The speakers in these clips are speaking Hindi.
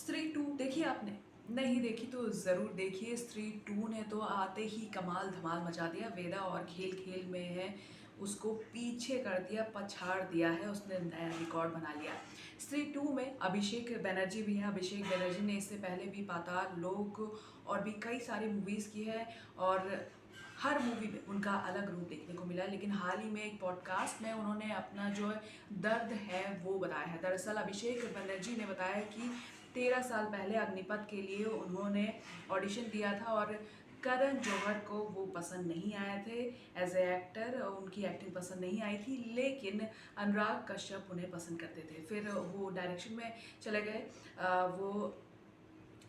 स्त्री टू देखी आपने? नहीं देखी तो ज़रूर देखिए। स्त्री टू ने तो आते ही कमाल धमाल मचा दिया। वेदा और खेल खेल में है उसको पीछे कर दिया, पछाड़ दिया है, उसने नया रिकॉर्ड बना लिया। स्त्री टू में अभिषेक बनर्जी भी है। अभिषेक बनर्जी ने इससे पहले भी पाताल लोक और भी कई सारी मूवीज़ की है और हर मूवी में उनका अलग रूप देखने को मिला। लेकिन हाल ही में एक पॉडकास्ट में उन्होंने अपना जो दर्द है वो बताया है। दरअसल अभिषेक बनर्जी ने बताया कि 13 साल पहले अग्निपथ के लिए उन्होंने ऑडिशन दिया था और करण जौहर को वो पसंद नहीं आए थे एज ए एक्टर, उनकी एक्टिंग पसंद नहीं आई थी। लेकिन अनुराग कश्यप उन्हें पसंद करते थे। फिर वो डायरेक्शन में चले गए। वो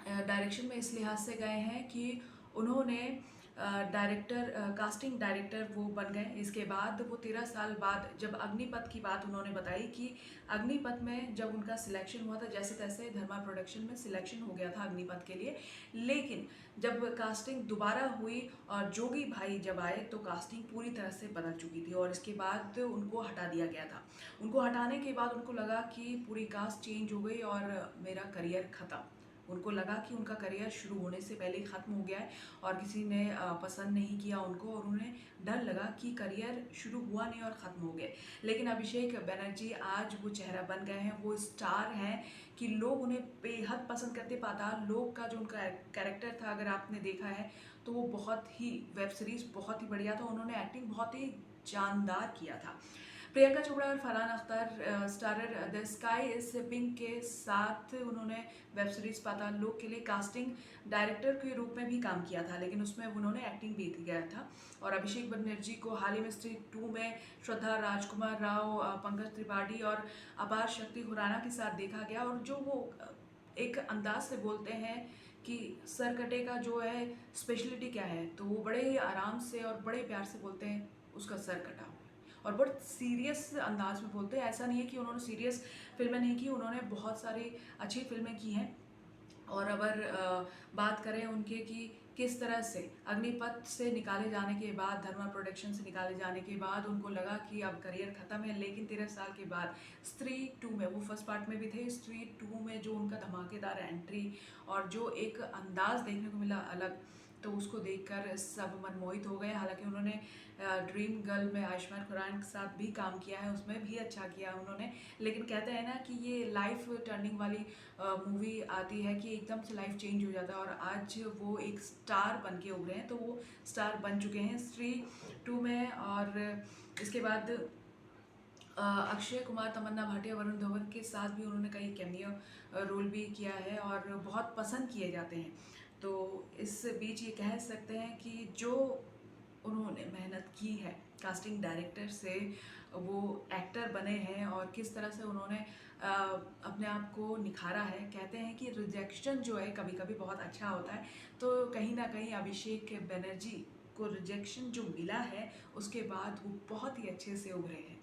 डायरेक्शन में इस लिहाज से गए हैं कि उन्होंने डायरेक्टर, कास्टिंग डायरेक्टर वो बन गए। इसके बाद वो 13 साल बाद जब अग्निपथ की बात उन्होंने बताई कि अग्निपथ में जब उनका सिलेक्शन हुआ था, जैसे तैसे धर्मा प्रोडक्शन में सिलेक्शन हो गया था अग्निपथ के लिए। लेकिन जब कास्टिंग दोबारा हुई और जोगी भाई जब आए तो कास्टिंग पूरी तरह से बदल चुकी थी और इसके बाद उनको हटा दिया गया था। उनको हटाने के बाद उनको लगा कि पूरी कास्ट चेंज हो गई और मेरा करियर ख़त्म। उनको लगा कि उनका करियर शुरू होने से पहले ही ख़त्म हो गया है और किसी ने पसंद नहीं किया उनको और उन्हें डर लगा कि करियर शुरू हुआ नहीं और ख़त्म हो गए। लेकिन अभिषेक बनर्जी आज वो चेहरा बन गए हैं, वो स्टार हैं कि लोग उन्हें बेहद पसंद करते। पाताल लोक का जो उनका कैरेक्टर था, अगर आपने देखा है तो वो बहुत ही, वेब सीरीज़ बहुत ही बढ़िया था। उन्होंने एक्टिंग बहुत ही जानदार किया था। प्रियंका चोपड़ा और Farhan Akhtar starrer the sky is pink के साथ उन्होंने वेब सीरीज पाताल लोक के लिए कास्टिंग डायरेक्टर के रूप में भी काम किया था, लेकिन उसमें उन्होंने एक्टिंग भी किया था। और अभिषेक बनर्जी को हाल ही में स्त्री टू में श्रद्धा राजकुमार राव, पंकज त्रिपाठी और अपार शक्ति खुराना के साथ देखा गया। और जो वो एक अंदाज से बोलते हैं कि सर कटे का जो है स्पेशलिटी क्या है, तो वो बड़े ही आराम से और बड़े प्यार से बोलते हैं उसका सर कटा हुआ है और बहुत सीरियस अंदाज में बोलते हैं। ऐसा नहीं है कि उन्होंने सीरियस फिल्में नहीं की, उन्होंने बहुत सारी अच्छी फिल्में की हैं। और अगर बात करें उनके कि किस तरह से अग्निपथ से निकाले जाने के बाद, धर्मा प्रोडक्शन से निकाले जाने के बाद उनको लगा कि अब करियर ख़त्म है, लेकिन 13 साल के बाद स्त्री टू में, वो फर्स्ट पार्ट में भी थे, स्त्री टू में जो उनका धमाकेदार एंट्री और जो एक अंदाज देखने को मिला अलग, तो उसको देखकर सब मनमोहित हो गए। हालांकि उन्होंने ड्रीम गर्ल में आयुष्मान खुराना के साथ भी काम किया है, उसमें भी अच्छा किया उन्होंने। लेकिन कहते हैं ना कि ये लाइफ टर्निंग वाली मूवी आती है कि एकदम से लाइफ चेंज हो जाता है और आज वो एक स्टार बन के उभरे हैं, तो वो स्टार बन चुके हैं स्त्री टू में। और इसके बाद अक्षय कुमार, तमन्ना भाटिया, वरुण धवन के साथ भी उन्होंने कई कैमियो रोल भी किया है और बहुत पसंद किए जाते हैं। तो इस बीच ये कह सकते हैं कि जो उन्होंने मेहनत की है कास्टिंग डायरेक्टर से, वो एक्टर बने हैं और किस तरह से उन्होंने अपने आप को निखारा है। कहते हैं कि रिजेक्शन जो है कभी कभी बहुत अच्छा होता है, तो कहीं ना कहीं अभिषेक बनर्जी को रिजेक्शन जो मिला है उसके बाद वो बहुत ही अच्छे से उभरे हैं।